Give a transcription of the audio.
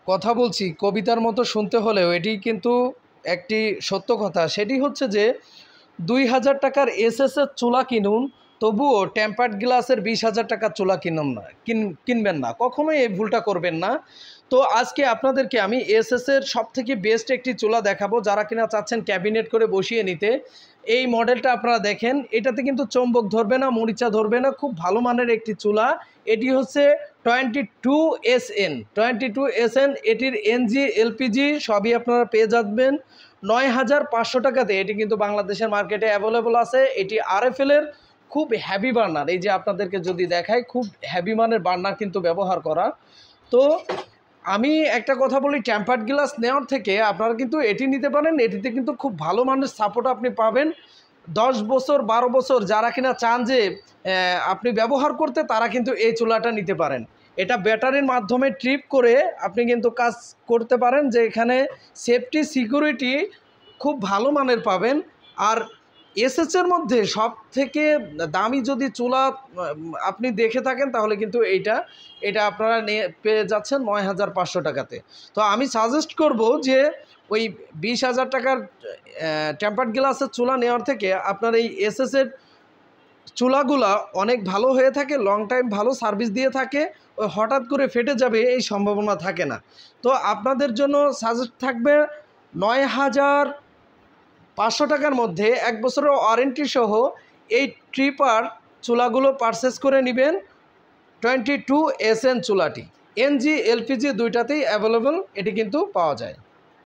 কথা বলছি কবিতার মতো শুনতে হলেও এটি কিন্তু একটি সত্য কথা। সেটি হচ্ছে যে ২,০০০ টাকার এসএসের চুলা কিনুন, তবুও টেম্পার্ড গ্লাসের ২০,০০০ টাকার চুলা কিনবেন না, কখনোই এই ভুলটা করবেন না। তো আজকে আপনাদেরকে আমি এসএসের সবথেকে বেস্ট একটি চুলা দেখাবো, যারা কিনা চাচ্ছেন ক্যাবিনেট করে বসিয়ে নিতে। এই মডেলটা আপনারা দেখেন, এটাতে কিন্তু চৌম্বক ধরবে না, মরিচা ধরবে না, খুব ভালো মানের একটি চুলা। এটি হচ্ছে 22SN এটির এনজি এলপিজি সবই আপনারা পেয়ে যাবেন ৯,৫০০ টাকাতে। এটি কিন্তু বাংলাদেশের মার্কেটে অ্যাভেলেবল আছে। এটি আরএফএলের খুব হ্যাভি বার্নার, এই যে আপনাদেরকে যদি দেখায়, খুব হ্যাভি মানের বার্নার কিন্তু ব্যবহার করা। তো আমি একটা কথা বলি, টেম্পার্ড গ্লাস নেওয়ার থেকে আপনারা কিন্তু এটি নিতে পারেন। এটিতে কিন্তু খুব ভালো মানের সাপোর্ট আপনি পাবেন। 10 বছর 12 বছর যারা কিনা চান যে আপনি ব্যবহার করতে, তারা কিন্তু এই চুলাটা নিতে পারেন। এটা ব্যাটারির মাধ্যমে ট্রিপ করে আপনি কিন্তু কাজ করতে পারেন, যে এখানে সেফটি সিকিউরিটি খুব ভালো মানের পাবেন। আর এসএসের মধ্যে সব থেকে দামি যদি চুলা আপনি দেখে থাকেন, তাহলে কিন্তু এটা আপনারা পেয়ে যাচ্ছেন ৯,৫০০ টাকাতে। তো আমি সাজেস্ট করব যে ওই ২০,০০০ টাকার টেম্পার্ড গ্লাসের চুলা নেওয়ার থেকে আপনার এই এসএসের চুলাগুলা অনেক ভালো হয়ে থাকে, লং টাইম ভালো সার্ভিস দিয়ে থাকে, ওই হঠাৎ করে ফেটে যাবে এই সম্ভাবনা থাকে না। তো আপনাদের জন্য সাজেস্ট থাকবে ৯,৫০০ টাকার মধ্যে ১ বছরের ওয়ারেন্টি সহ এই ট্রিপার চুলাগুলো পারচেস করে নেবেন। 22SN চুলাটি এনজি এলপিজি দুইটাতেই অ্যাভেলেবল, এটি কিন্তু পাওয়া যায়।